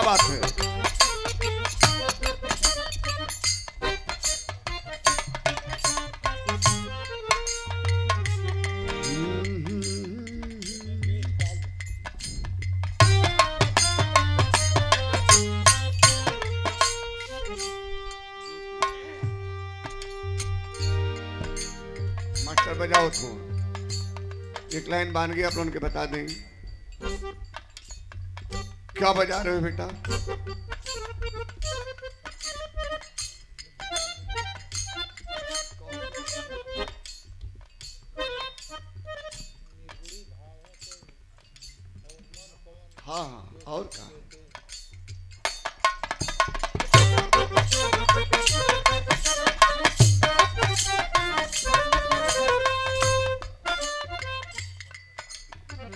बात है। मास्टर बजाओ तो एक लाइन बानगी आप उनके बता दें। क्या बजा रहे हो बेटा? हाँ हाँ, और क्या?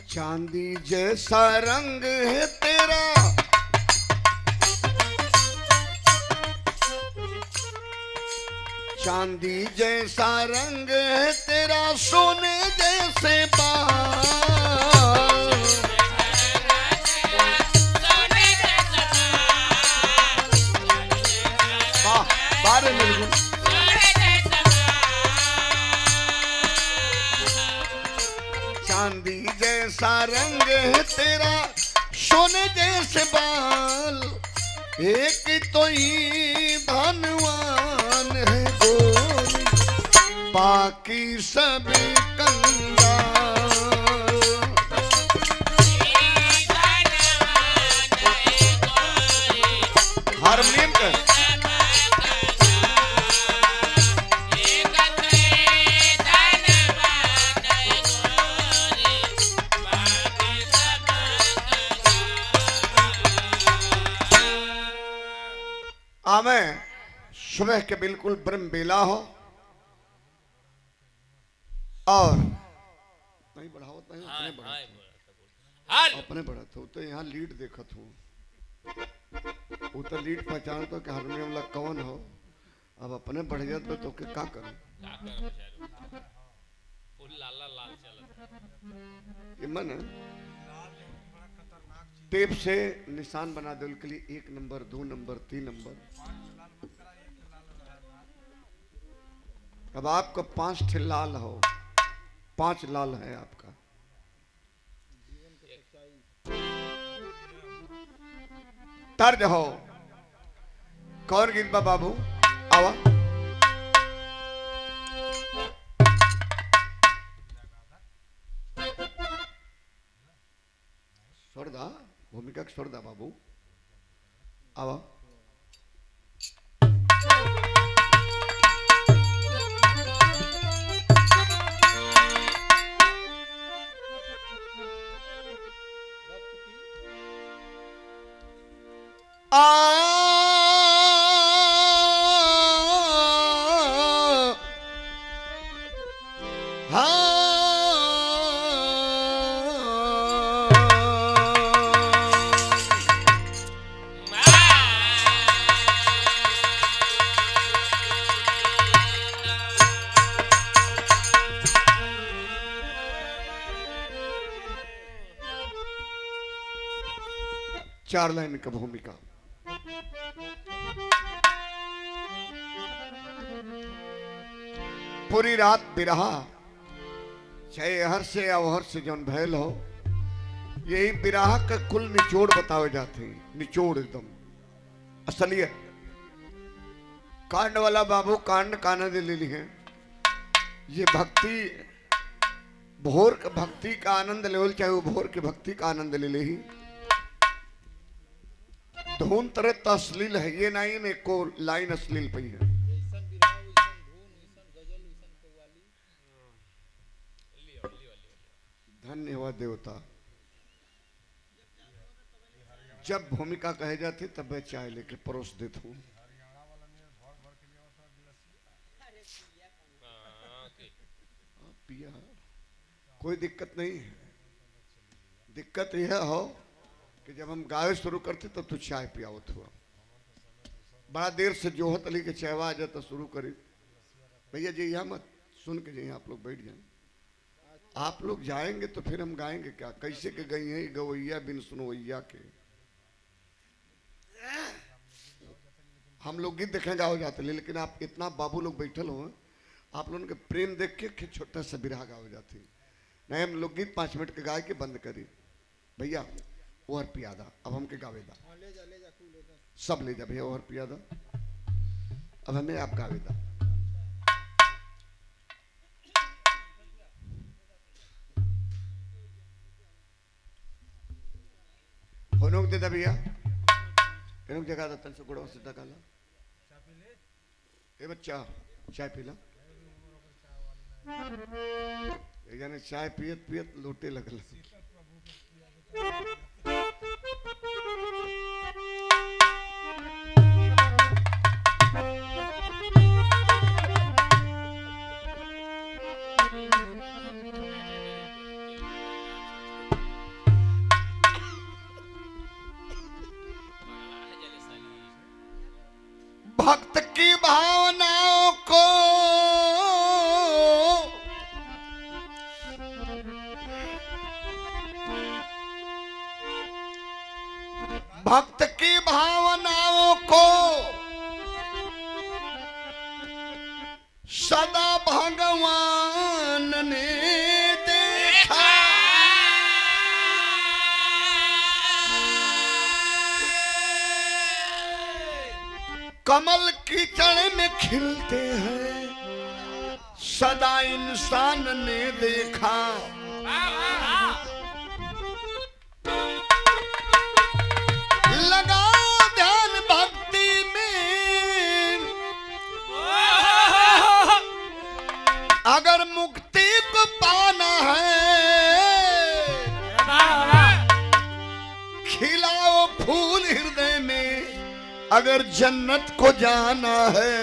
चांदी जैसा रंग है तेरा, चांदी जैसा रंग है तेरा, सोने जैसे बाल। बारे बिल्कुल चांदी जैसा रंग है तेरा, सोने जैसे बाल। एक तो ही धनवान है गोरी, बाकी सभी कंगाल। हारमोनियम का आमे सुबह के बिल्कुल ब्रह्म बेला हो और नहीं बढ़ाओ अपने बढ़त हो तो यहाँ लीड देखत हो, वो तो लीड पहचान तो कि हारमोनियम ला कौन हो। अब अपने बढ़ जात तो के का करूं? ये मन टेप से निशान बना दो के लिए 1 नंबर 2 नंबर 3 नंबर। अब आपका 5 ठे लाल हो, 5 लाल है आपका। तर्ज हो कौन गीत बा बाबू? आवा स्वर्दा भूमिका स्वर्दा बाबू आवा। चार लाइन का भूमिका। पूरी रात बिरहा चाहे हर्ष से या हर्ष से जौन भयल हो, यही बिरहा का कुल निचोड़ बतावे जाते हैं। निचोड़ एकदम असलियत। कांड वाला बाबू कांड का आनंद ले ली है। ये भक्ति भोर का भक्ति का आनंद लेवल, चाहे वो भोर की भक्ति का आनंद ले ले ही। धुन तरह अश्लील है, ये नहीं ने को लाइन अश्लील पई है। धन्यवाद देवता। जब भूमिका कहे जाती तब मैं चाय लेके परोस देता हूँ। पिया कोई दिक्कत नहीं है। दिक्कत यह हो कि जब हम गावे शुरू करते तब तो चाय पियावत हुआ। बड़ा देर से जोहत अली के चायवा आ जाता शुरू करी। भैया जी यहाँ मत सुन के जाइए, आप लोग बैठ जाए। आप लोग जाएंगे तो फिर हम गाएंगे क्या? कैसे के गई है गवैया बिन सुनवैया के। हम लोग गीत देखें गाओ जाते हैं, लेकिन आप इतना बाबू लोग बैठल हो, आप लोगों के प्रेम देख के छोटा सा बिरहा गाओ जाती। नहीं हम लोग गीत 5 मिनट के गाय के बंद करी भैया। ओहर पियादा अब हमके गावेदा, सब ले जा भैया ओहर पियादा, अब हमें आप गावेदा। होनोक दे दा भैया, इनको जगह दा तन से गुड़ों से डाला। ए बच्चा चाय पी ला। एक जाने चाय पियत पियत लोटे लगल। भक्त की भावनाओं को भक्त की भावनाओं को सदा भगवान ने देखा। कमल कीचड़ में खिलते हैं सदा इंसान ने देखा। लगा ध्यान भक्ति में अगर मुक्ति को पाना है, खिलाओ फूल हृदय में अगर जन्नत को जाना है।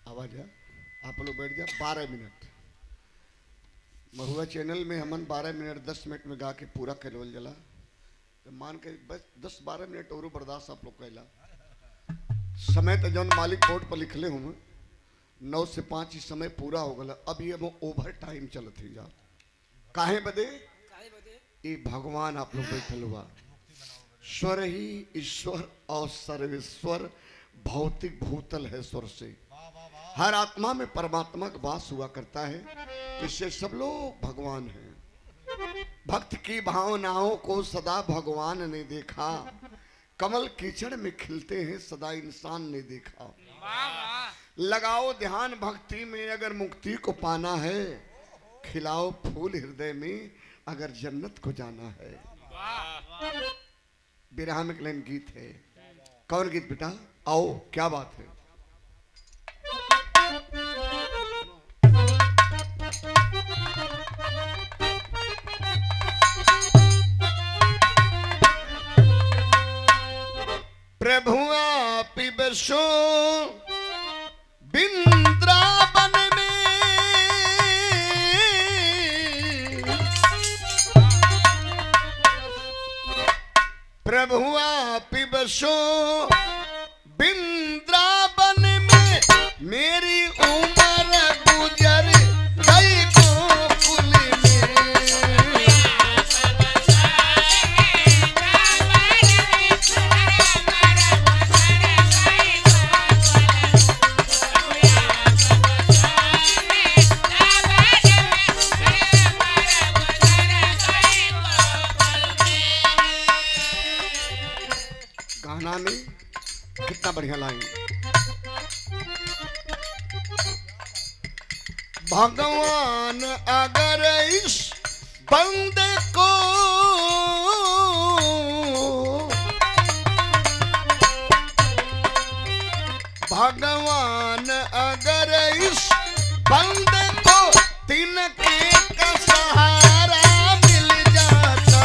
आवाज है, आप लोग बैठ जा। 12 मिनट महुआ चैनल में हमन 12 मिनट 10 मिनट में गा के पूरा करवल जला, तो मान के बस 10-12 मिनट और बर्दाश्त आप लोग कैला। समय तो जौन मालिक बोर्ड पर लिखले हूँ 9 से 5 ही समय पूरा हो गया। अब ये वो ओवर टाइम चलत ही जा काहे बदे? ये भगवान आप लोग बैठल हुआ। स्वर ही ईश्वर और सर्वेश्वर भौतिक भूतल है। स्वर से हर आत्मा में परमात्मा का वास हुआ करता है, इससे सब लोग भगवान हैं। भक्त की भावनाओं को सदा भगवान ने देखा। कमल कीचड़ में खिलते हैं सदा इंसान ने देखा। लगाओ ध्यान भक्ति में अगर मुक्ति को पाना है, खिलाओ फूल हृदय में अगर जन्नत को जाना है। बिरहा में एक गीत है। कौन गीत बेटा? आओ क्या बात है। प्रभु आप बसो वृंदावन में, प्रभु आप बसो वृंदावन में। मेरी उम्र गुजर गई गोकुल में। गाना में कितना बढ़िया लाइन। भगवान अगर इस बंदे को भगवान अगर इस बंदे को तिनके का सहारा मिल जाता।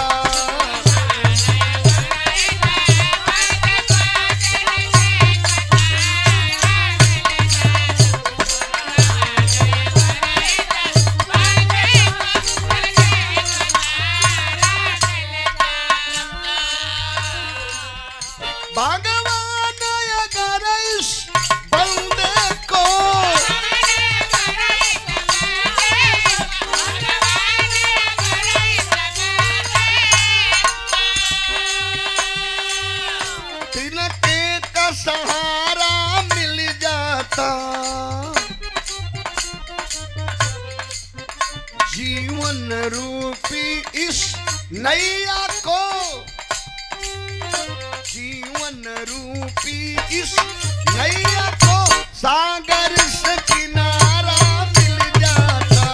जीवन रूपी इस नैया को, जीवन रूपी इस नैया को सागर से किनारा मिल जाता।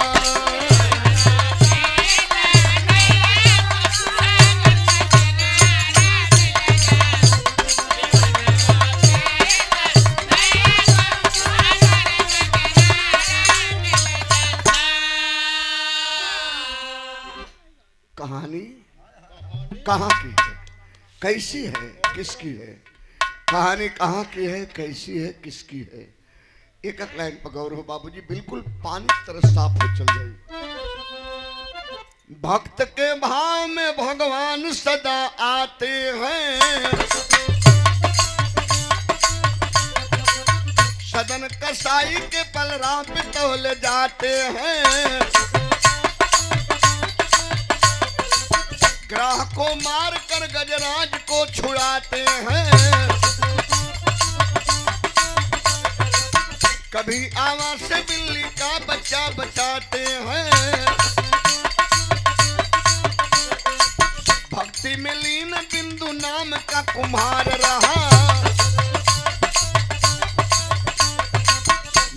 कहानी कहाँ की है, कैसी है, किसकी है? कहानी कहाँ की है, कैसी है, किसकी है? एक एक लाइन पर गौर हो बाबूजी, बिल्कुल पानी की तरह साफ हो चल जाए। भक्त के भाव में भगवान सदा आते हैं, सदन कसाई के पलराम पे तौल जाते हैं। ग्राह को मार कर गजराज को छुड़ाते हैं। कभी आवाज से बिल्ली का बच्चा बचाते हैं। भक्ति में लीन बिंदु नाम का कुम्हार रहा,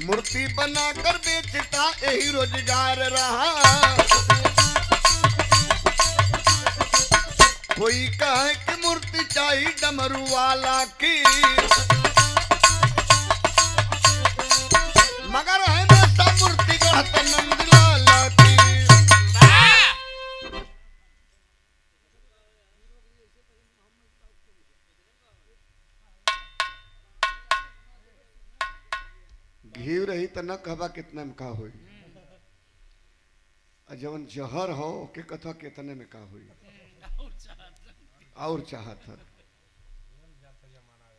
मूर्ति बनाकर बेचता यही रोजगार रहा। कोई कहे कि मूर्ति चाहिए डमरू वाला की, मगर है ना सब मूर्ति गढ़ता नंदलाला की। घी रही तो न कहबा कितने में का हुई, जवन जहर हो के कथा कितने में का हुई और चाहत है।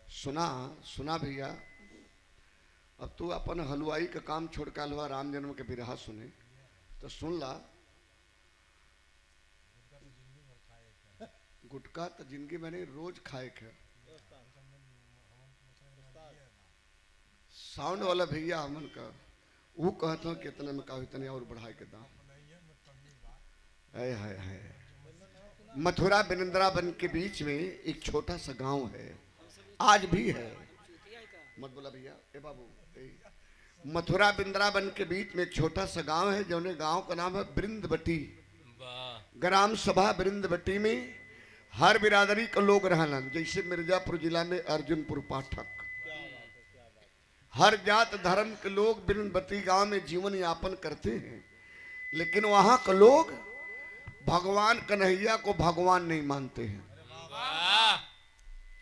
सुना भैया, अब तू अपन हलवाई का काम छोड़ के हलवा राम जन्म के बिरहा सुने तो सुन ला। गुटका तो जिंदगी में नहीं, रोज खाए के। साउंड वाला भैया हमन का वो कहते हो कितने में का इतने और बढ़ाए के दाम। है मथुरा वृंदावन के बीच में एक छोटा सा गांव है, आज भी है। मत बोला भैया, ए बाबू। मथुरा वृंदावन के बीच में एक छोटा सा गांव है, जो गांव का नाम है वृंदवटी। ग्राम सभा वृंदवटी में हर बिरादरी के लोग रहलन, जैसे मिर्जापुर जिला में अर्जुनपुर पाठक। हर जात धर्म के लोग वृंदवटी गांव में जीवन यापन करते हैं, लेकिन वहां के लोग भगवान कन्हैया को भगवान नहीं मानते हैं।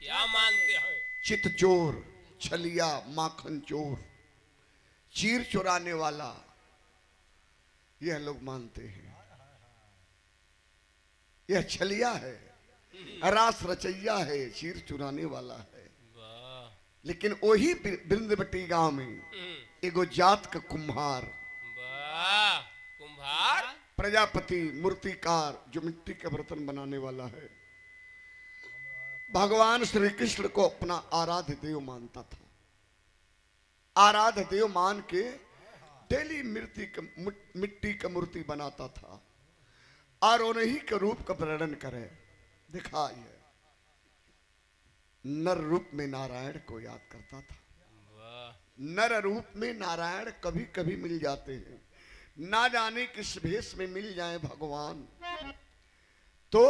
क्या मानते हैं? चित चोर, छलिया, माखन चोर, चीर चुराने वाला, यह लोग मानते हैं। यह छलिया है, रास रचैया है, चीर चुराने वाला है। लेकिन वही वृंदवटी गांव में एगो जात का कुम्हार, कुम्हार प्रजापति, मूर्तिकार, जो मिट्टी के बर्तन बनाने वाला है, भगवान श्री कृष्ण को अपना आराध्य देव मानता था। आराध्य देव मान के डेली मिट्टी का मूर्ति बनाता था और उन्हीं के रूप का वर्णन करे दिखाइए। नर रूप में नारायण को याद करता था। नर रूप में नारायण कभी कभी मिल जाते हैं, ना जाने किस भेष में मिल जाए भगवान। तो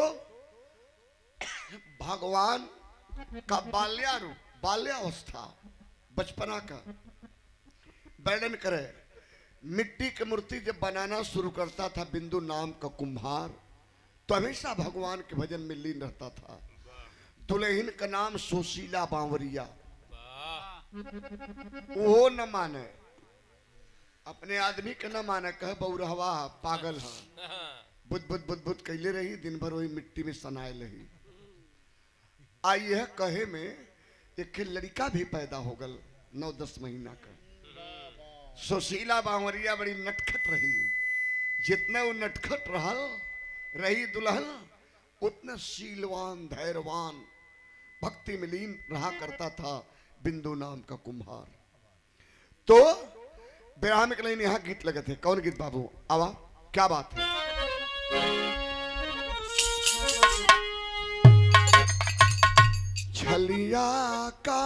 भगवान का बाल्या रूप, बाल्यावस्था, बचपना का वर्णन करे। मिट्टी की मूर्ति जब बनाना शुरू करता था बिंदु नाम का कुम्हार, तो हमेशा भगवान के भजन में लीन रहता था। दुल्हन का नाम सुशीला बांवरिया, वो न माने, अपने आदमी के न माने, कहे बौरहवा पागल है, बुद्ध बुद्ध बुद्ध बुद्ध कैले रही, दिन भर वही मिट्टी में सनाए रही। आई यह कहे में एक लड़का भी पैदा हो गल 9-10 महीना का। सुशीला बांवरिया बड़ी नटखट रही, जितने वो नटखट रही दुल्हन, उतने शीलवान, धैर्यवान, भक्ति में लीन रहा करता था बिंदु नाम का कुम्हार। तो विराम के लिए यहाँ गीत लगे थे। कौन गीत बाबू? आवा, क्या बात है? छलिया का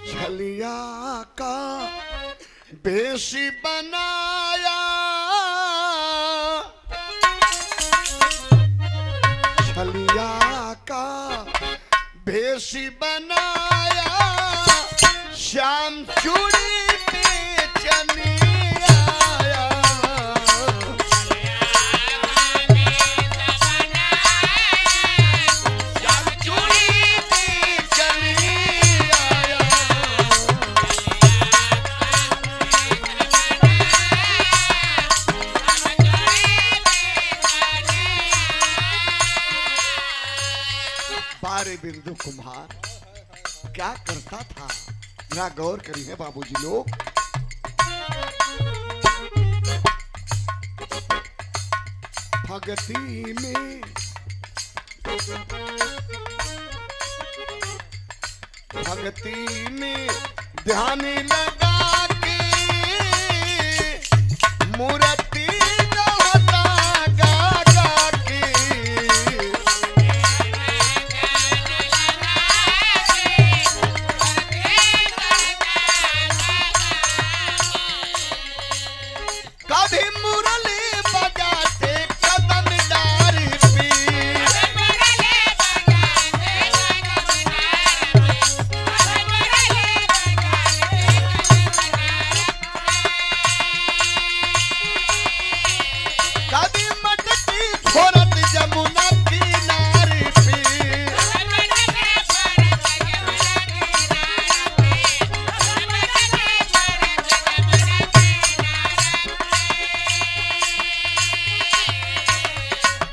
छलिया का बेसी बनाया छलिया का बेसी बनाया श्याम चूड़ी बेचने आया श्याम चूड़ी बेचने आया बारे बिंदु कुम्हार क्या करता था जरा गौर करिए बाबूजी लोग। भगती में भगती में ध्यान लगा के मूर्ति गाता गा गा के कभी मुरली बजाते कदम डारी पे कभी मटकी फोरत जमुना किनारे पे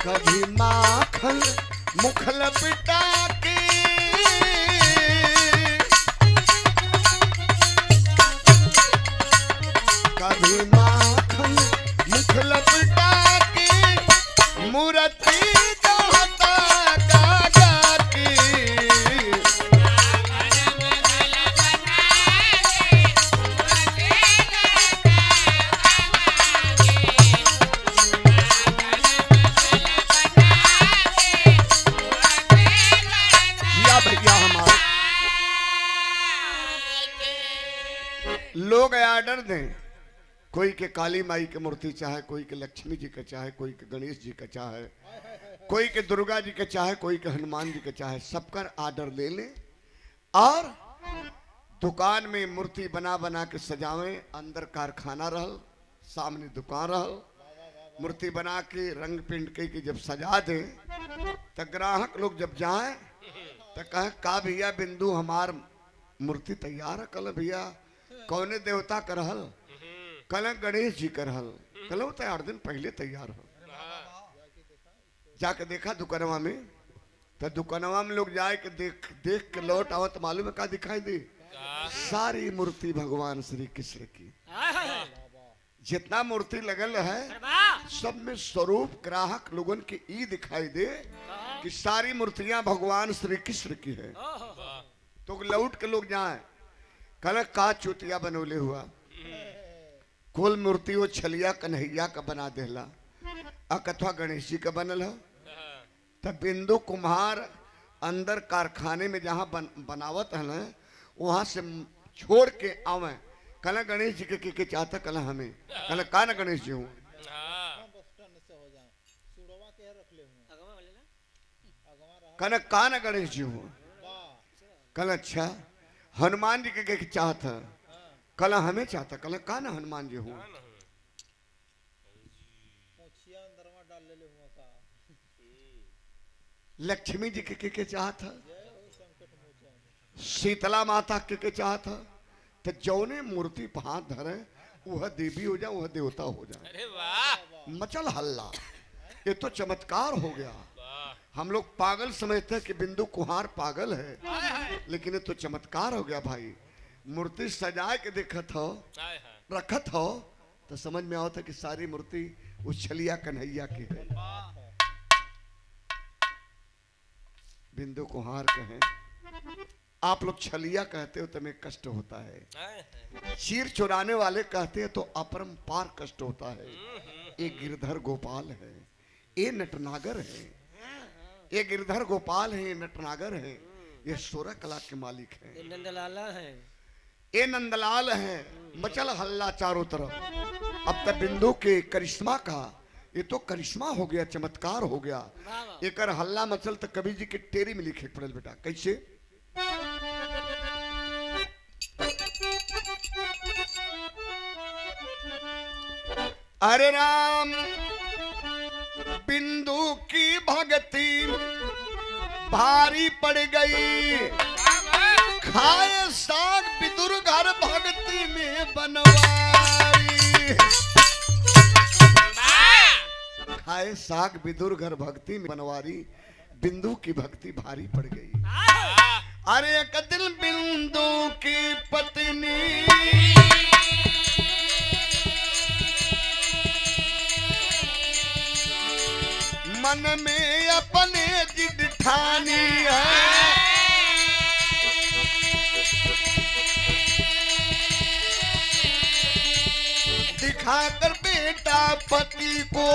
कभी माखन मुखल पिटा के कभी माखन मुखल पिटा के मूर्ति गाता गा गा के या भैया हमारे लोग ऑर्डर दें कोई के काली माई की मूर्ति चाहे कोई के लक्ष्मी जी का चाहे कोई के गणेश जी का चाहे कोई के दुर्गा जी का चाहे कोई के हनुमान जी का चाहे सबकर ऑर्डर ले लें और दुकान में मूर्ति बना बना के सजावें। अंदर कारखाना रहल सामने दुकान रहल मूर्ति बना के रंग पिंड के जब सजा दे तो ग्राहक लोग जब जाए तो कहे का भैया बिंदु हमार मूर्ति तैयार है। कल भैया कौने देवता का रहल कल गणेश जी का रहल कल वो तो 8 दिन पहले तैयार हो जाके देखा दुकानवा में तो दुकानवा में लोग जाए के देख देख के लौट आओ तो मालूम है क्या दिखाई दे सारी मूर्ति भगवान श्री कृष्ण की जितना मूर्ति लगल है सब में स्वरूप ग्राहक लोगन के ई दिखाई दे कि सारी मूर्तियां भगवान श्री कृष्ण की है। तो लौट के लोग जाए कल का चुतिया बनोले हुआ कुल मूर्ति वो छलिया कन्हैया का बना देला अकथवा गणेश जी का बनल है। तब बिंदु कुम्हार अंदर कारखाने में जहाँ बनावत है ना वहां से छोड़ के आवे कल गणेश जी के चाहता कल हमें कल का न गणेश जी हूँ कल का न गणेश जी हूँ कल अच्छा हनुमान जी के चाहता कल हमें चाहता कल का न हनुमान जी हूँ लक्ष्मी जी के चाहता शीतला माता के चाहता तो जौने मूर्ति पर हाथ धरे वह देवी हो जाए वह देवता हो जाए। अरे वाह मचल हल्ला ये तो चमत्कार हो गया। हम लोग पागल समझते हैं कि बिंदु कुम्हार पागल है लेकिन ये तो चमत्कार हो गया भाई। मूर्ति सजाए के देखत हो रखत हो तो समझ में आता कि सारी मूर्ति उस छलिया कन्हैया की है। बिंदु कुम्हार कहें आप लोग छलिया कहते हो तो मैं कष्ट होता है, चीर चुराने वाले कहते हैं तो अपरंपार कष्ट होता है। ये गिरधर गोपाल है, ये नटनागर है, ये गिरधर गोपाल है, ये नटनागर है, ये 16 कला के मालिक हैं, ये नंदलाला है, ये नंदलाल है। मचल हल्ला चारों तरफ। अब तक बिंदु के करिश्मा का ये तो करिश्मा हो गया, चमत्कार हो गया। एक हल्ला मचल तो कबीर जी के टेरी में लिखे पड़ल बेटा। कैसे? अरे राम बिंदु की भक्ति भारी पड़ गई, खाए साग विदुर घर भक्ति में बनवारी। खाए साग विदुर घर भक्ति में बनवारी, बिंदु की भक्ति भारी पड़ गई। अरे एक दिन बिंदु की पत्नी मन में अपने जिद ठानी है, दिखाकर बेटा पति को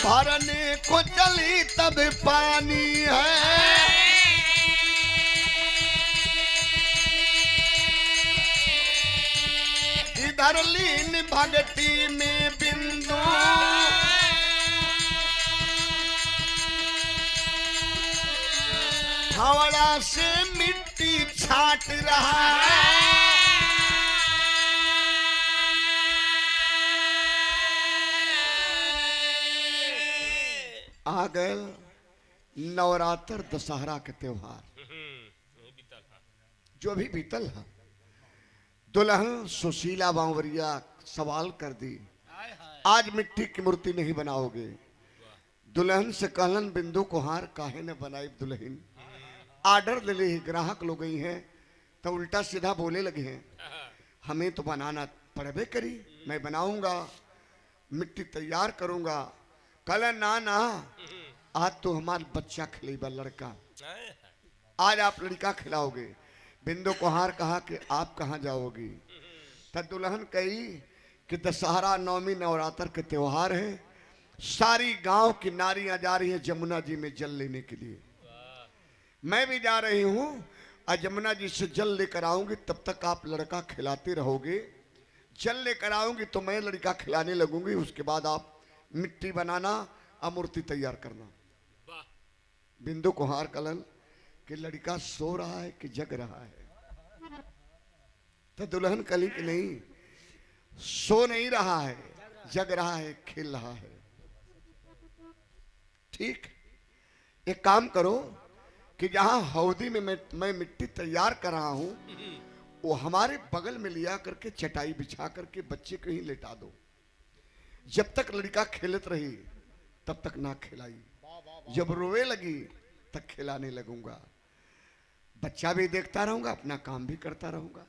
भरने को चली तब पानी है। इधर लीन भक्ति में बिंदु फावड़ा से मिट्टी छाट रहा है। आ गए नवरात्र दशहरा के त्योहार, जो भी बीतल है। दुल्हन सुशीला बावरिया सवाल कर दी, आज मिट्टी की मूर्ति नहीं बनाओगे। दुल्हन से कहलन बिंदु को हार काहे न बनाई दुल्हन। आर्डर ले ले, ग्राहक लोग गई हैं तो उल्टा सीधा बोले लगे हैं, हमें तो बनाना पड़बे करी, मैं बनाऊंगा, मिट्टी तैयार करूंगा। कल ना ना, आज तो हमारा बच्चा खिलेगा, लड़का, आज आप लड़का खिलाओगे। बिंदु को हार कहा कि आप कहाँ जाओगी। तब दुल्हन कही कि दशहरा नवमी नवरात्र के त्योहार है, सारी गांव की नारियां जा रही हैं जमुना जी में जल लेने के लिए, मैं भी जा रही हूं और जमुना जी से जल लेकर आऊंगी, तब तक आप लड़का खिलाते रहोगे। जल लेकर आऊंगी तो मैं लड़का खिलाने लगूंगी, उसके बाद आप मिट्टी बनाना और मूर्ति तैयार करना। बिंदु को हार कलन कि लड़का सो रहा है कि जग रहा है। तो दुल्हन कली कि नहीं, सो नहीं रहा है, जग रहा है, खेल रहा है। ठीक, एक काम करो कि जहां हौदी में मैं मिट्टी तैयार कर रहा हूं, वो हमारे बगल में लिया करके चटाई बिछा करके बच्चे को ही लेटा दो। जब तक लड़का खेलत रही तब तक ना खिलाई, जब रोए लगी तक खिलाने लगूंगा। बच्चा भी देखता रहूंगा, अपना काम भी करता रहूंगा।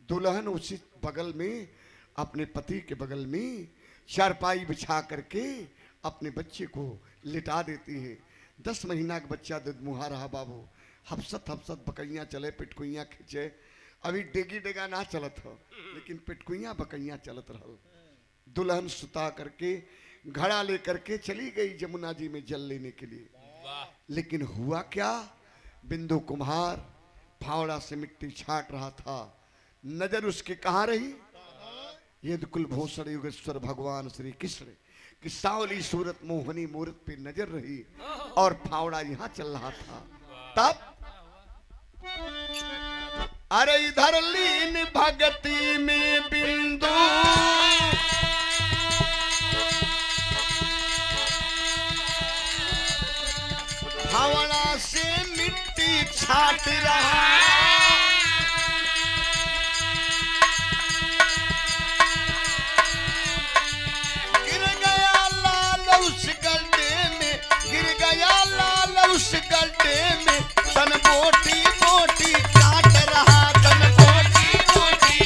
दुल्हन उसी बगल में, अपने पति के बगल में चारपाई बिछा करके अपने बच्चे को लिटा देती है। 10 महीना का बच्चा दुधमुहा रहा बाबू, हफसत हफसत बकैया चले, पिटकुइयाँ खींचे। अभी डेगी डेगा ना चलत हो, लेकिन पिटकुइयाँ बकैया चलत रहो। दुल्हन सुता करके घड़ा लेकर के चली गई जमुना जी में जल लेने के लिए। लेकिन हुआ क्या, बिंदु कुम्हार फावड़ा से मिट्टी छाट रहा था, नजर उसके कहाँ रही, ये कुलभूषण योगेश्वर भगवान श्री कृष्ण की सांवली सूरत मोहनी मूर्त पे नजर रही, और फावड़ा यहाँ चल रहा था। तब अरे इधर लीन भगति में बिंदु फावड़ा से मिट्टी छाट रहा, गिर गया लाल उस गड्ढे में, गिर गया लाल उस गड्ढे में, तन मोटी मोटी काट रहा, तन मोटी मोटी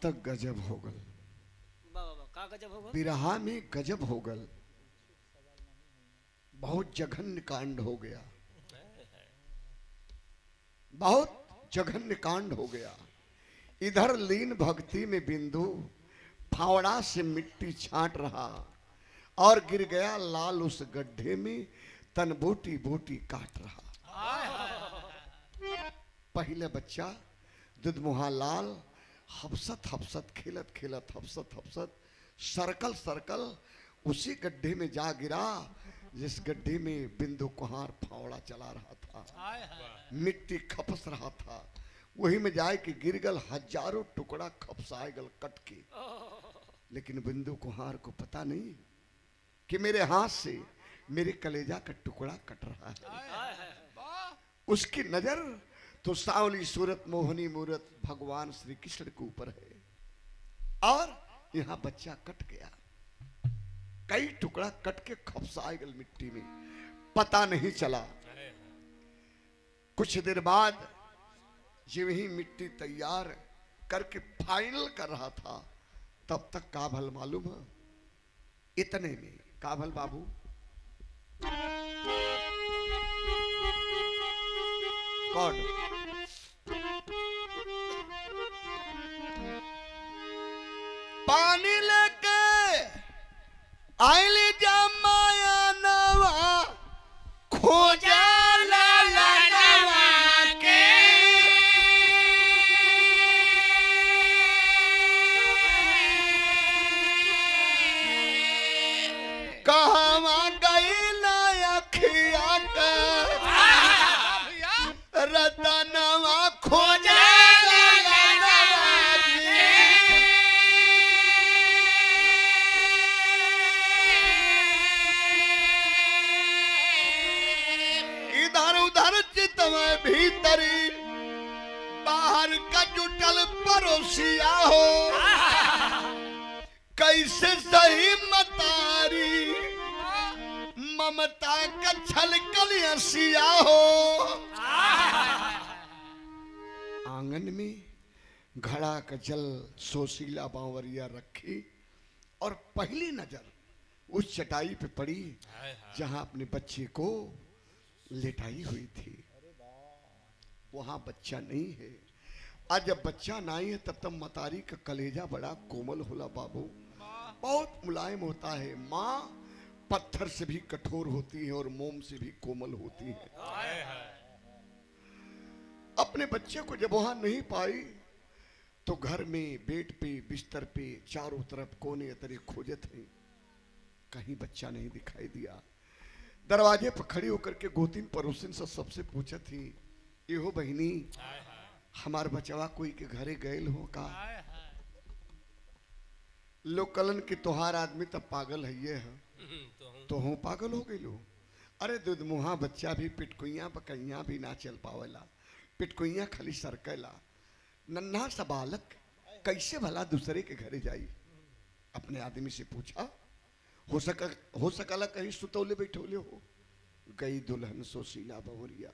तक गजब हो गल, का गजब हो गल? बिरहा में गजब हो गल, बहुत जघन्य कांड हो गया, बहुत जघन्य कांड हो गया। इधर लीन भक्ति में बिंदु फावड़ा से मिट्टी छांट रहा और गिर गया लाल उस गड्ढे में, तन बोटी बोटी काट रहा। पहले बच्चा दुधमुहा लाल हफसत हफसत खेलत खेलत हफसत हफसत सर्कल सर्कल उसी गड्ढे में जा गिरा जिस गड्ढे में बिंदु कुहार फावड़ा चला रहा था। मिट्टी खपस रहा था, वही में जाए कि गिर गल, हजारों टुकड़ा खपसाए गल कट के। लेकिन बिंदु कुहार को पता नहीं कि मेरे हाथ से मेरे कलेजा का टुकड़ा कट रहा है। उसकी नजर तो सावली सूरत मोहनी मूरत भगवान श्री कृष्ण के ऊपर है और यहाँ बच्चा कट गया, कई टुकड़ा कट के खपसाए गल मिट्टी में, पता नहीं चला। कुछ देर बाद जब ही मिट्टी तैयार करके फाइनल कर रहा था, तब तक काभल मालूम है, इतने में काभल बाबू कौन पानी लेके आइली जमाया नवा खोजा भीतरी बाहर का जुटल परोसिया हो, कैसे सही मतारी ममता का छलकल हसिया हो। आंगन में घड़ा का जल सोशीला बावरिया रखी और पहली नजर उस चटाई पे पड़ी जहां अपने बच्चे को लेटाई हुई थी। वहां बच्चा नहीं है। आज जब बच्चा नहीं है तब तब मतारी का कलेजा बड़ा कोमल होला बाबू, बहुत मुलायम होता है। माँ पत्थर से भी कठोर होती है और मोम से भी कोमल होती है। अपने बच्चे को जब वहां नहीं पाई तो घर में बेड पे बिस्तर पे चारों तरफ कोने तरे खोजे थे, कहीं बच्चा नहीं दिखाई दिया। दरवाजे पर खड़ी होकर के गोतिन पड़ोसिन से सबसे पूछा थी, इहो बहनी हमार बचवा कोई के घरे गए हो का? लोग कलन की तोहार आदमी तब पागल है ये है, तो हूँ पागल हो गई लो। अरे दूध मुहा बच्चा भी पिटकुइया पकैया भी ना चल पावेला, पिटकुइया खाली सरकेला, नन्हा सा बालक कैसे भला दूसरे के घरे जाई। अपने आदमी से पूछा, हो सकला कहीं सुतौले बैठौले हो। गई दुल्हन सोशीला बवरिया,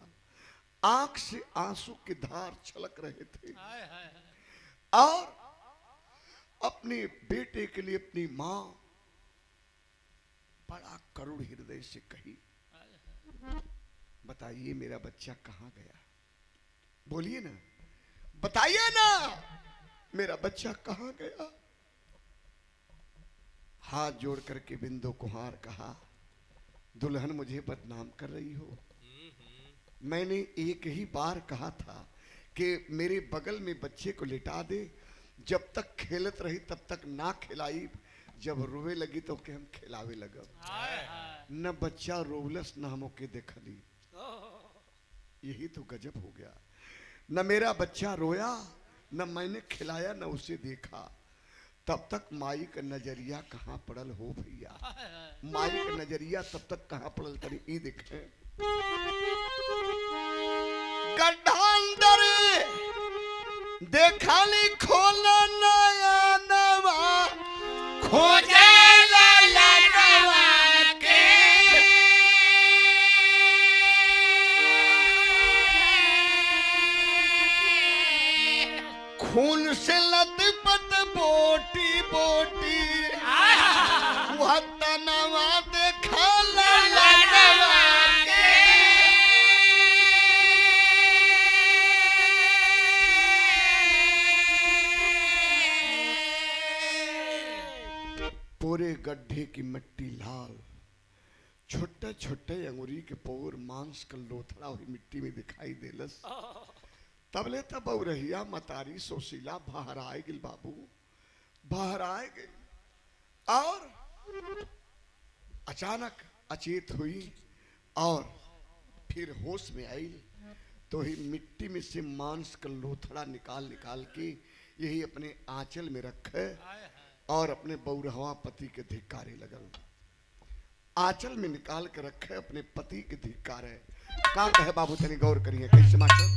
आंख से आंसू की धार छलक रहे थे और अपने बेटे के लिए अपनी मां बड़ा करुण हृदय से कही, बताइए मेरा बच्चा कहां गया? बोलिए ना, बताइए ना मेरा बच्चा कहां गया? हाथ जोड़ करके बिंदु कुहार कहा, दुल्हन मुझे बदनाम कर रही हो। मैंने एक ही बार कहा था कि मेरे बगल में बच्चे को लिटा दे, जब तक खेलत रही तब तक ना खिलाई, जब रोवे लगी तो के हम खिलावे लगब। न बच्चा रोवलस न हम के देखली, यही तो गजब हो गया। न मेरा बच्चा रोया, न मैंने खिलाया, न उसे देखा। तब तक माई का नजरिया कहाँ पड़ल हो भैया? माई का नजरिया तब तक कहाँ पड़ल? तरी ई देखे गड्ढा अंदर देखाली खोला नया नवा खोजे के खून से लथपथ गड्ढे की मिट्टी लाल, छोटे छोटे अंगुरी के पोर मांस का लोथड़ा हुई मिट्टी में दिखाई देलस। तबले तब रहिया मतारी सोशीला बाहर आए गिल बाबू, बाहर आए गिल और अचानक अचेत हुई और फिर होश में आई तो ही मिट्टी में से मांस का लोथड़ा निकाल निकाल के यही अपने आंचल में रखे और अपने बौरहवा पति के धिक्कारे लगल। आंचल में निकाल के रखे अपने पति के धिक्कारे। का कहे बाबू तनी गौर करिए कैसे मास्टर।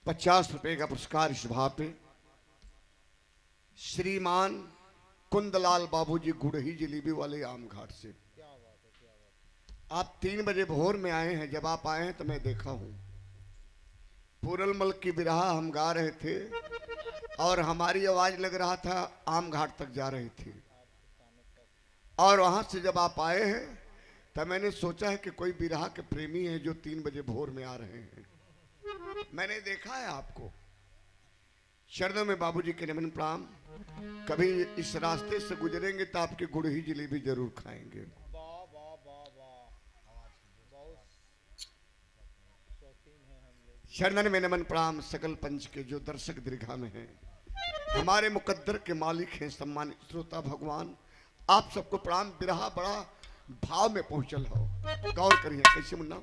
₹50 का पुरस्कार इस भाव पे श्रीमान कुंदलाल बाबूजी गुड़ही जलेबी वाले आम घाट से। आप 3 बजे भोर में आए हैं। जब आप आए हैं तो मैं देखा हूं पूरलमल की बिरहा हम गा रहे थे और हमारी आवाज लग रहा था आम घाट तक जा रही थी। और वहां से जब आप आए हैं तब मैंने सोचा है कि कोई बिरहा के प्रेमी है जो 3 बजे भोर में आ रहे हैं। मैंने देखा है आपको। चरणों में बाबूजी के नमन प्रणाम। कभी इस रास्ते से गुजरेंगे तो आपकी गुड़ही जलेबी जरूर खाएंगे। चरणन में नमन प्रणाम सकल पंच के जो दर्शक दीर्घा में हैं, हमारे मुकद्दर के मालिक हैं सम्मानित श्रोता भगवान, आप सबको प्रणाम। बिरहा बड़ा भाव में पहुंचल हो, गौर करिए कैसे मुन्ना।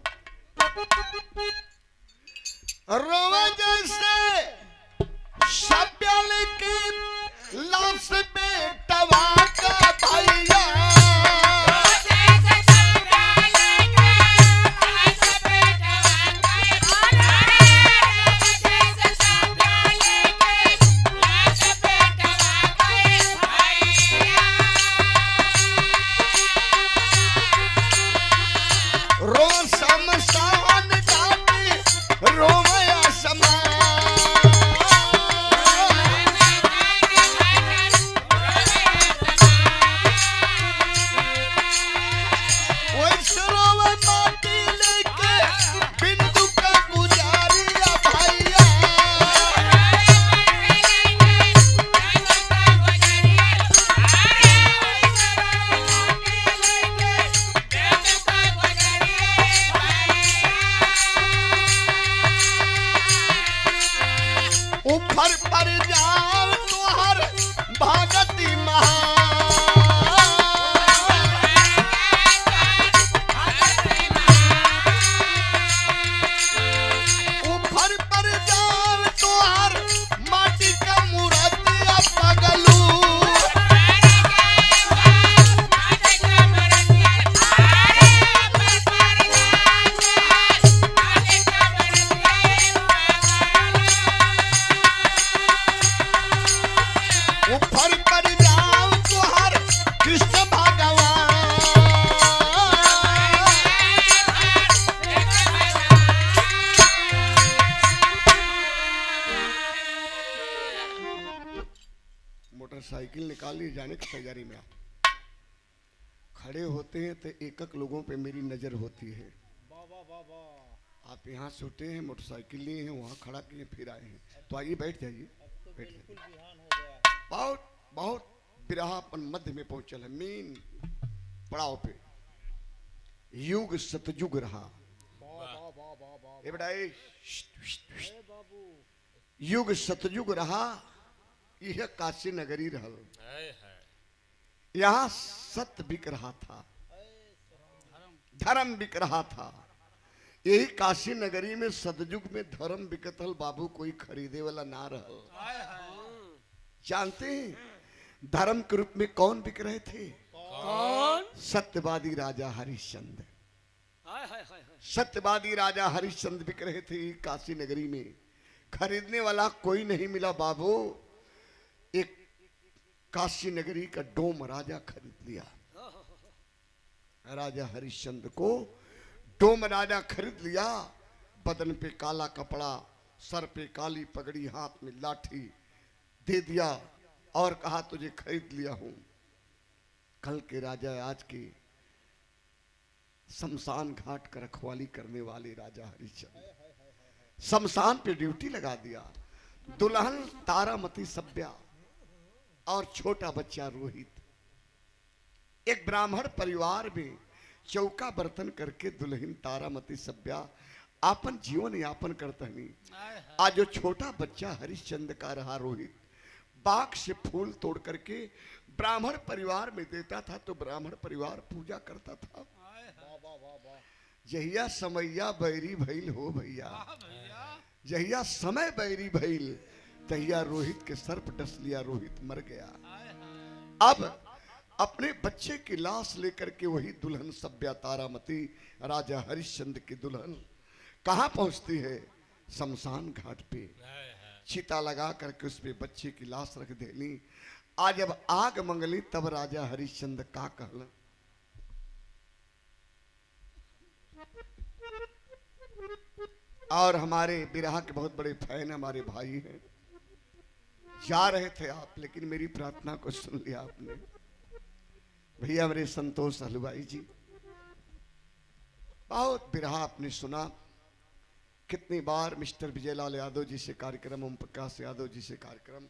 रोवा जैसे शब्याल की लाश पे टवा का भैया, ऊपर पर जाओ तुहर भागती महा, ऊपर पर जाओ तुहर माटी का मूर्तिया पगलू, ऊपर पर जाओ तुहर कृष्ण भगवान, मोटरसाइकिल निकाल लिए जाने की तैयारी में आप खड़े होते हैं तो एक एक लोगों पे मेरी नजर होती है। आप यहाँ से उठे हैं, मोटरसाइकिल लिए हैं, वहाँ खड़ा किए, फिर आए हैं, तो आइए बैठ जाइए, बैठ जाइए। बहुत बहुत बिरहापन मध्य में पहुंचल है, मीन पड़ाव पे। युग सतयुग रहा ए बेटा, युग सतयुग रहा, यह काशी नगरी रहल। यहाँ सत्य बिक रहा था, धर्म बिक रहा था। यही काशी नगरी में सतयुग में धर्म बिकतल बाबू, कोई खरीदे वाला ना रहल। जानते हैं धर्म के रूप में कौन बिक रहे थे? कौन? सत्यवादी राजा हरिश्चंद्र। हाय हाय हाय। सत्यवादी राजा हरिश्चंद्र बिक रहे थे काशी नगरी में। खरीदने वाला कोई नहीं मिला बाबू। एक काशी नगरी का डोम राजा खरीद लिया। राजा हरिश्चंद्र को डोम राजा खरीद लिया। बदन पे काला कपड़ा, सर पे काली पगड़ी, हाथ में लाठी दे दिया। और कहा तुझे खरीद लिया हूं। कल के राजा आज के शमशान घाट का रखवाली करने वाले राजा हरिश्चंद्र शमशान पे ड्यूटी लगा दिया। दुल्हन तारामती सभ्या और छोटा बच्चा रोहित एक ब्राह्मण परिवार में चौका बर्तन करके दुल्हन तारामती सभ्या आपन जीवन यापन करता नहीं। आज जो छोटा बच्चा हरिश्चंद्र का रहा रोहित बाग से फूल तोड़ करके ब्राह्मण परिवार में देता था तो ब्राह्मण परिवार पूजा करता था। जहिया समैया बैरी भइल हो भैया, जहिया समय बैरी भइल तहिया रोहित के सर्प डस लिया, रोहित मर गया। अब अपने बच्चे की लाश लेकर के वही दुल्हन सभ्या तारामती राजा हरिश्चंद्र की दुल्हन कहां पहुंचती है? शमशान घाट पे चिता लगा करके उस पे बच्चे की लाश रख देली। आज जब आग मंगली तब राजा हरिश्चंद्र का कहला, और हमारे बिरहा के बहुत बड़े फैन हमारे भाई हैं, जा रहे थे आप लेकिन मेरी प्रार्थना को सुन लिया आपने। भैया मेरे संतोष हलवाई जी, बहुत बिरहा आपने सुना। कितनी बार मिस्टर विजयलाल यादव जी से कार्यक्रम, ओम प्रकाश यादव जी से कार्यक्रम,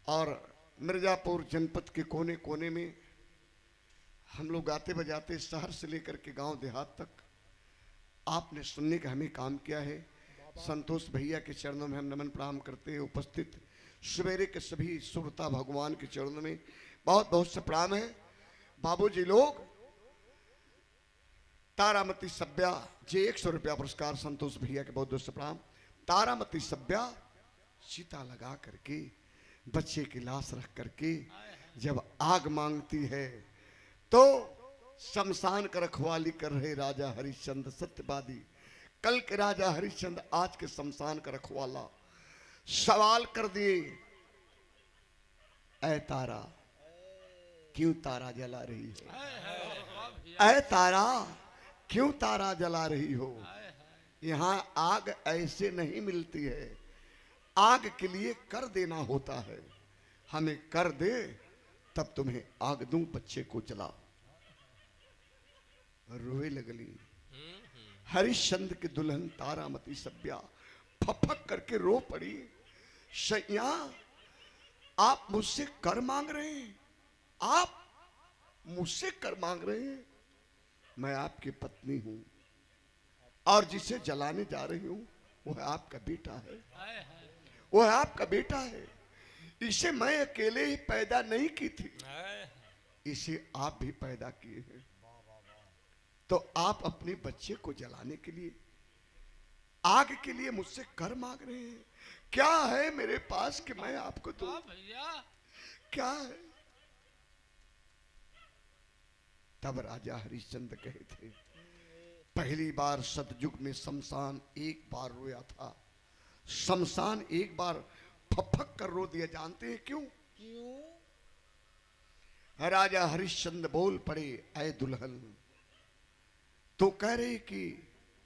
और मिर्जापुर जनपद के कोने कोने में हम लोग गाते बजाते शहर से लेकर के गांव देहात तक आपने सुनने का हमें काम किया है। संतोष भैया के चरणों में हम नमन प्रणाम करते हैं। उपस्थित सवेरे के सभी सुरता भगवान के चरणों में बहुत बहुत से प्रणाम है। बाबूजी लोग तारामती सभ्या जे 100 रुपया पुरस्कार संतोष भैया के बहुत बहुत से प्रणाम। तारामती सभ्या चिता लगा करके बच्चे की लाश रख करके जब आग मांगती है तो शमशान का रखवाली कर रहे राजा हरिश्चंद्र सत्यवादी, कल के राजा हरिश्चंद्र आज के शमशान का रखवाला, सवाल कर दिए, ऐ तारा क्यों तारा जला रही हो? ऐ तारा क्यों तारा जला रही हो? यहां आग ऐसे नहीं मिलती है, आग के लिए कर देना होता है। हमें कर दे तब तुम्हें आग दूं, बच्चे को जला। रोए लगली। हरिश्चंद्र की दुल्हन तारामती सभ्या फपक करके रो पड़ी। सैया आप मुझसे कर मांग रहे हैं, आप मुझसे कर मांग रहे हैं? मैं आपकी पत्नी हूं और जिसे जलाने जा रही हूं वो है आपका बेटा है, वो है आपका बेटा है। इसे मैं अकेले ही पैदा नहीं की थी, इसे आप भी पैदा किए हैं। तो आप अपने बच्चे को जलाने के लिए, आग के लिए मुझसे कर मांग रहे हैं? क्या है मेरे पास कि मैं आपको दूं? क्या है? तब राजा हरिश्चंद्र कहे थे, पहली बार सतयुग में शमशान एक बार रोया था। शमशान एक बार फफक कर रो दिया। जानते हैं क्यों? राजा हरिश्चंद्र बोल पड़े, ऐ दुल्हन तो कह रही कि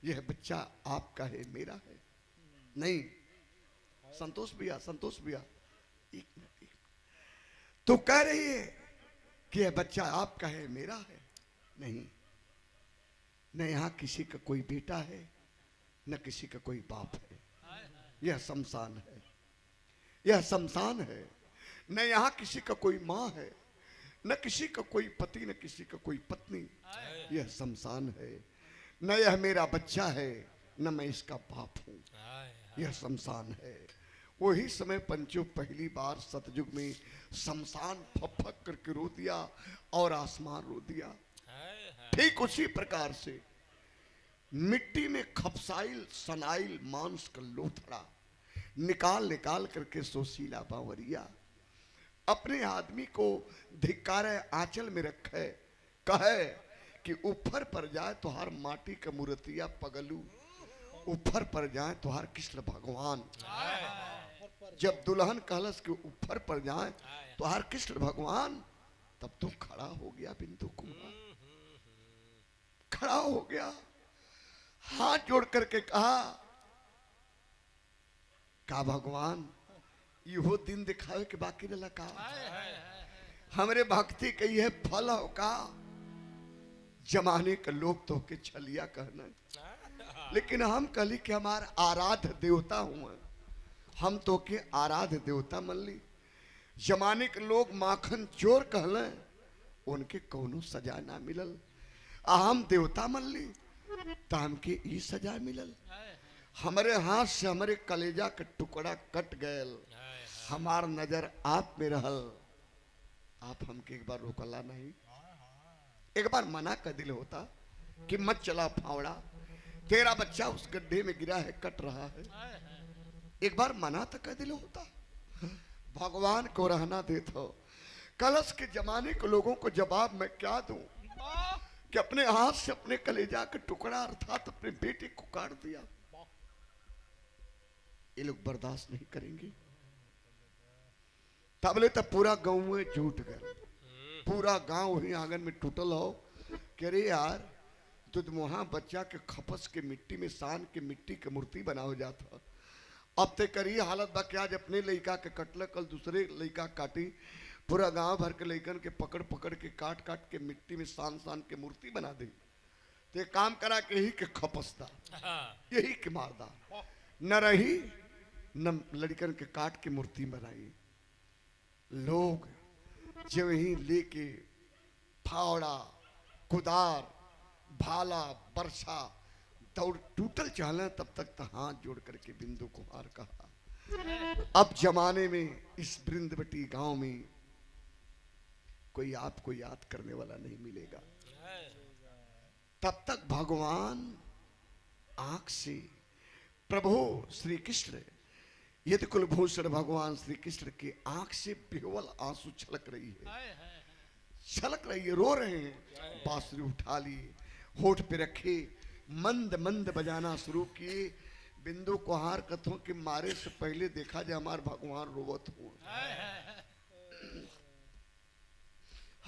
यह बच्चा आपका है, मेरा है? नहीं संतोष भैया, संतोष भैया एक मिनट, तो कह रही है कि यह बच्चा आपका है, मेरा है? नहीं, न यहां किसी का कोई बेटा है न किसी का कोई बाप है। यह शमशान है, यह शमशान है। न यहां किसी का कोई मां है, न किसी का कोई पति, न किसी का कोई पत्नी। यह शमशान है। न यह मेरा बच्चा है न मैं इसका बाप हूं। यह शमशान है। वही समय पंचो पहली बार सतयुग में शमशान फफक करके रो दिया और आसमान रो दिया। ठीक उसी प्रकार से मिट्टी में खपसाइल सनाइल मांस का लोथड़ा निकाल निकाल करके सोशीला बावरिया अपने आदमी को धिक्कारे आंचल में रखे, कहे कि ऊपर पर जाए तो हर माटी का मूर्तिया पगलू, ऊपर पर जाए तो हर कृष्ण भगवान। जब दुल्हन कहलस कि ऊपर पर जाए तो हर कृष्ण भगवान, तब तो खड़ा हो गया बिंदु कुमार, खड़ा हो गया, हाथ जोड़ करके कहा, का भगवान इहो दिन दिखावे के बाकी न लगा हमरे भक्ति कही है फल हो का जमाने के लोग तो के छलिया कहना लेकिन हम कहली कि हमार आराध्य देवता हुआ हम तो के आराध्य देवता मन ली जमाने के लोग माखन चोर कहले उनके कौनो सजा ना मिलल हम देवता मन ली तो हमके ई सजा मिलल हमारे हाथ से हमारे कलेजा का टुकड़ा कट गयल हमार नजर आप में रहल आप हमके एक बार रोकला नहीं एक बार मना कर दिल होता कि मत चला फावड़ा तेरा बच्चा उस गड्ढे में गिरा है कट रहा है एक बार मना तो कर दिल होता भगवान को रहना देता हो कलश के जमाने के लोगों को जवाब मैं क्या दूं कि अपने हाथ से अपने कलेजा का टुकड़ा अर्थात अपने बेटे को काट दिया ये लोग बर्दाश्त नहीं करेंगे तबले तब पूरा गांव में झूठ गए पूरा गांव वही आंगन में टूटल हो कह रहे यार तुझ वहां बच्चा के खपस के मिट्टी में सान के मिट्टी के मूर्ति बना हो जाता अब ते करी हालत बा क्या आज अपने लड़का के कटल कल दूसरे लड़का काटी पूरा गांव भर के लड़कन के पकड़ पकड़ के काट काट के मिट्टी में सान सान के मूर्ति बना दी ते काम करा के यही के खपसदा यही के मारदा न रही न लड़कन के काट के मूर्ति बनाई लोग जो ही लेके फावड़ा कुदार भाला बरसा दौड़ टूटल चहले तब तक तो हाथ जोड़ करके बिंदु कुमार कहा अब जमाने में इस वृंदवटी गांव में कोई आपको याद करने वाला नहीं मिलेगा तब तक भगवान आंख से प्रभु श्री कृष्ण यदि कुलभूषण भगवान श्री कृष्ण की आंख से बेवल आंसू छलक रही है रो रहे हैं बांसुरी उठा लिए होठ पे रखे मंद मंद बजाना शुरू किए बिंदु को हार कथों के मारे से पहले देखा जाए हमार भगवान रोवत हो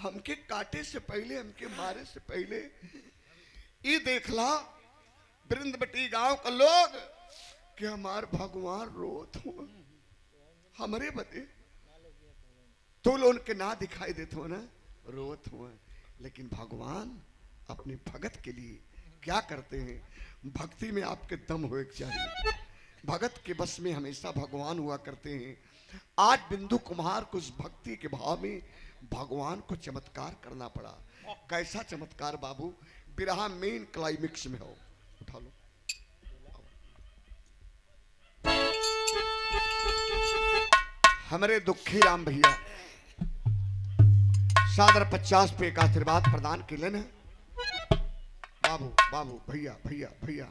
हमके काटे से पहले हमके मारे से पहले ये देखला वृंदवटी गांव का लोग कि हमार भगवान रोत हो हमारे बदे तो लोग उनके ना दिखाई देते हो ना रोत हो लेकिन भगवान अपने भगत के लिए क्या करते हैं भक्ति में आपके दम होए चाहिए भगत के बस में हमेशा भगवान हुआ करते हैं आज बिंदु कुमार को उस भक्ति के भाव में भगवान को चमत्कार करना पड़ा कैसा चमत्कार बाबू बिरहा मेन क्लाइमेक्स में हो उठा लो हमारे दुखी राम भैया सादर 50 पे का आशीर्वाद प्रदान के लेना बाबू बाबू भैया भैया भैया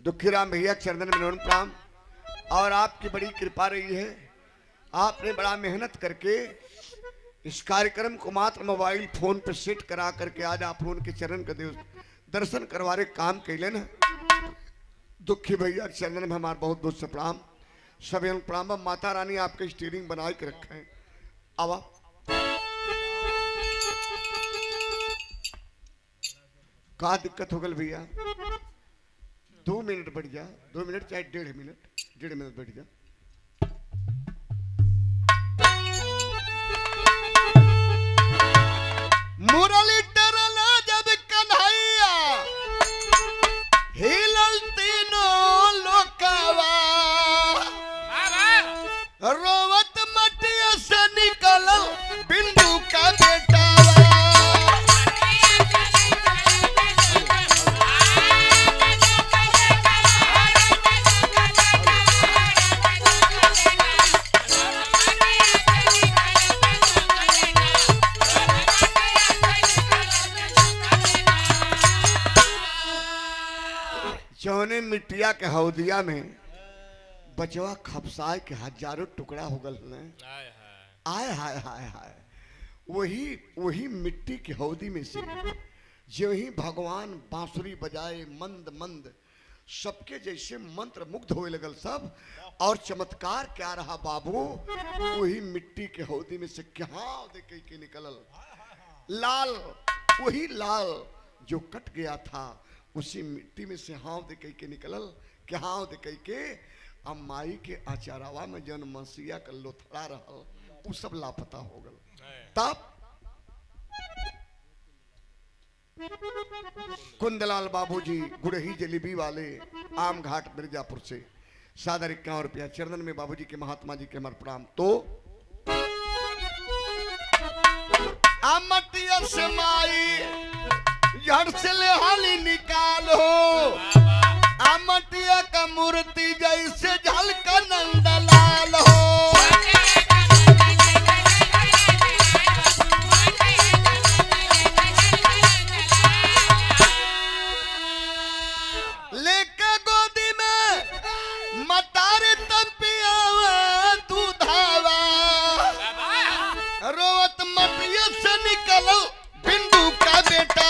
दुखी राम भैया चरणन में नमन प्रणाम और आपकी बड़ी कृपा रही है आपने बड़ा मेहनत करके इस कार्यक्रम को मात्र मोबाइल फोन पे सेट करा करके आज आप उनके चरण का दर्शन करवारे काम कैले न दुखी भैया चरण में हमारा बहुत बहुत प्रणाम सभी प्रणाम माता रानी आपके स्टीयरिंग बना के रखे हैं आवा का दिक्कत हो गल भैया 2 मिनट बढ़ जा 2 मिनट चाहे 1.5 मिनट बढ़ जा मुरली टरल जब कन्हैया हिलल तीनों लोकवा रोवत मटिया से निकलल बिंदु का बेटावा जौने मिट्टिया के हौदिया में बचवा खपसाए के हजारों टुकड़ा हो गल आय हाय हाय हाय वही मिट्टी की हौदी में से जो ही भगवान बांसुरी बजाए मंद मंद सबके जैसे मंत्र मुग्ध होए लगल सब और चमत्कार क्या रहा बाबू वही मिट्टी के हौदी में से क्या देखे के निकलल लाल वही लाल जो कट गया था उसी मिट्टी में से हाव दे के निकलल के हाव दे के अब माई के आचारावा में जन मसीहा का लोथड़ा रहल उ सब लापता हो गल। तब कुंदलाल बाबूजी गुड़ही जलेबी वाले आम घाट मिर्जापुर से सादर 51 रुपया चरणन में बाबूजी के महात्मा जी के हमार प्रणाम। तो आमटिया से माई जड़ से ले हाली निकालो आमटिया का मूर्ति जैसे झल का नंदलाल हो। लेके गोदी में मतारे तपिया दूधावा रोवत मटिया से निकलो बिंदु का बेटा।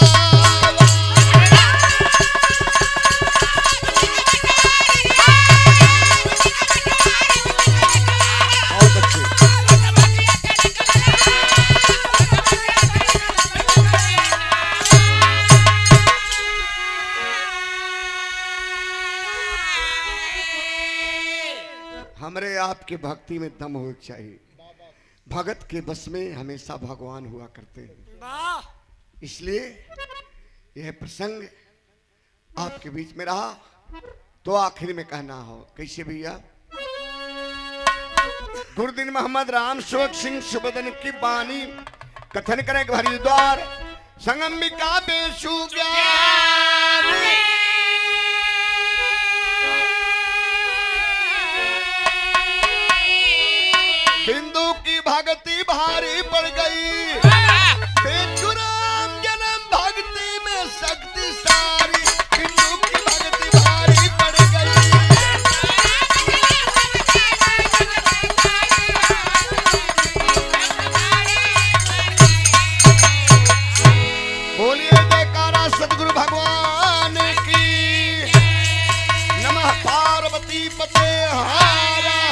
हमरे आपके भक्ति में दम हो चाहिए। भगत के बस में हमेशा भगवान हुआ करते हैं। वाह इसलिए यह प्रसंग आपके बीच में रहा तो आखिर में कहना हो कैसे भैया। गुरुदीन मोहम्मद राम सेवक सिंह सुबदन की बानी कथन करें हरिद्वार संगमिका बेसु ज्ञान बिंदु की भक्ति भारी पड़ गई बेचुराम जन्म भक्ति में शक्ति सारी बिंदु की भक्ति भारी पड़ गई। बोलिए जयकारा सतगुरु भगवान की। नमः पार्वती पते हारा।